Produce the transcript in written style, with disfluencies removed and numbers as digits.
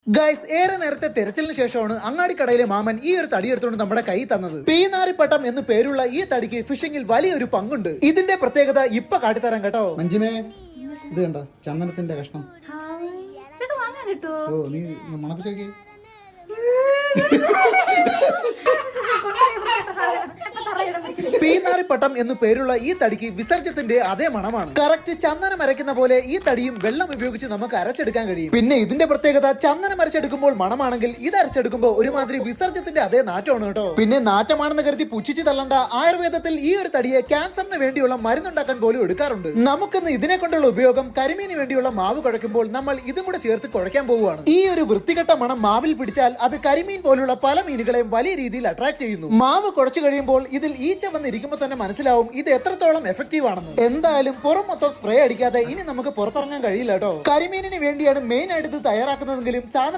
Guys ഏറെ നേരത്തെ തെരച്ചിലിന് ശേഷമാണ് അങ്ങാടിക്കടയിലെ മാമൻ ഈ ഒരു തടി എടുത്തുകൊണ്ട് നമ്മുടെ കൈ തന്നത്. പീനാരിപ്പട്ടം എന്ന് പേരുള്ള ഈ തടിക്ക് ഫിഷിംഗിൽ വലിയൊരു പങ്കുണ്ട്. ഇതിന്റെ പ്രത്യേകത ഇപ്പൊ കാട്ടിത്തരാം കേട്ടോ. മഞ്ജിമേ, ഇത് കണ്ടോ ചന്ദനത്തിന്റെ കഷ്ണം. ഓ നീ മണപ്പിച്ചോക്കേ. പീനാരിപ്പട്ടം എന്നു പേരുള്ള ഈ തടിക്ക് വിസർജ്യത്തിന്റെ അതേ മണമാണ്. കറക്റ്റ് ചന്ദനം അരയ്ക്കുന്ന പോലെ ഈ തടിയും വെള്ളം ഉപയോഗിച്ച് നമുക്ക് അരച്ചെടുക്കാൻ കഴിയും. പിന്നെ ഇതിന്റെ പ്രത്യേകത ചന്ദനം അരച്ചെടുക്കുമ്പോൾ മണമാണെങ്കിൽ ഇത് അരച്ചെടുക്കുമ്പോൾ ഒരുമാതിരി വിസർജ്യത്തിന്റെ അതേ നാറ്റമാണ് കേട്ടോ. പിന്നെ നാറ്റമാണെന്ന് കരുതി പുച്ഛിച്ച് തള്ളണ്ട. ആയുർവേദത്തിൽ ഈ ഒരു തടിയെ ക്യാൻസറിന് വേണ്ടിയുള്ള മരുന്നുണ്ടാക്കാൻ പോലും എടുക്കാറുണ്ട്. നമുക്കിന്ന് ഇതിനെ കൊണ്ടുള്ള ഉപയോഗം കരിമീന് വേണ്ടിയുള്ള മാവ് കുഴയ്ക്കുമ്പോൾ നമ്മൾ ഇതും കൂടെ ചേർത്ത് കുഴയ്ക്കാൻ പോവുകയാണ്. ഈ ഒരു വൃത്തികെട്ട മണം മാവിൽ പിടിച്ചാൽ അത് കരിമീൻ പോലുള്ള പല മീനുകളെയും വലിയ രീതിയിൽ അട്രാക്ട് ചെയ്യുന്നു. മാവ് കുഴച്ചു കഴിയുമ്പോൾ ഇതിൽ ഈച്ച വന്നിരിക്കുമ്പോൾ തന്നെ മനസ്സിലാവും ഇത് എത്രത്തോളം എഫക്റ്റീവ് ആണെന്ന്. എന്തായാലും പുറം മൊത്തം സ്പ്രേ അടിക്കാതെ ഇനി നമുക്ക് പുറത്തിറങ്ങാൻ കഴിയില്ല കേട്ടോ. കരിമീനിന് വേണ്ടിയാണ് മെയിൻ ആയിട്ട് ഇത് തയ്യാറാക്കുന്നതെങ്കിലും സാധനം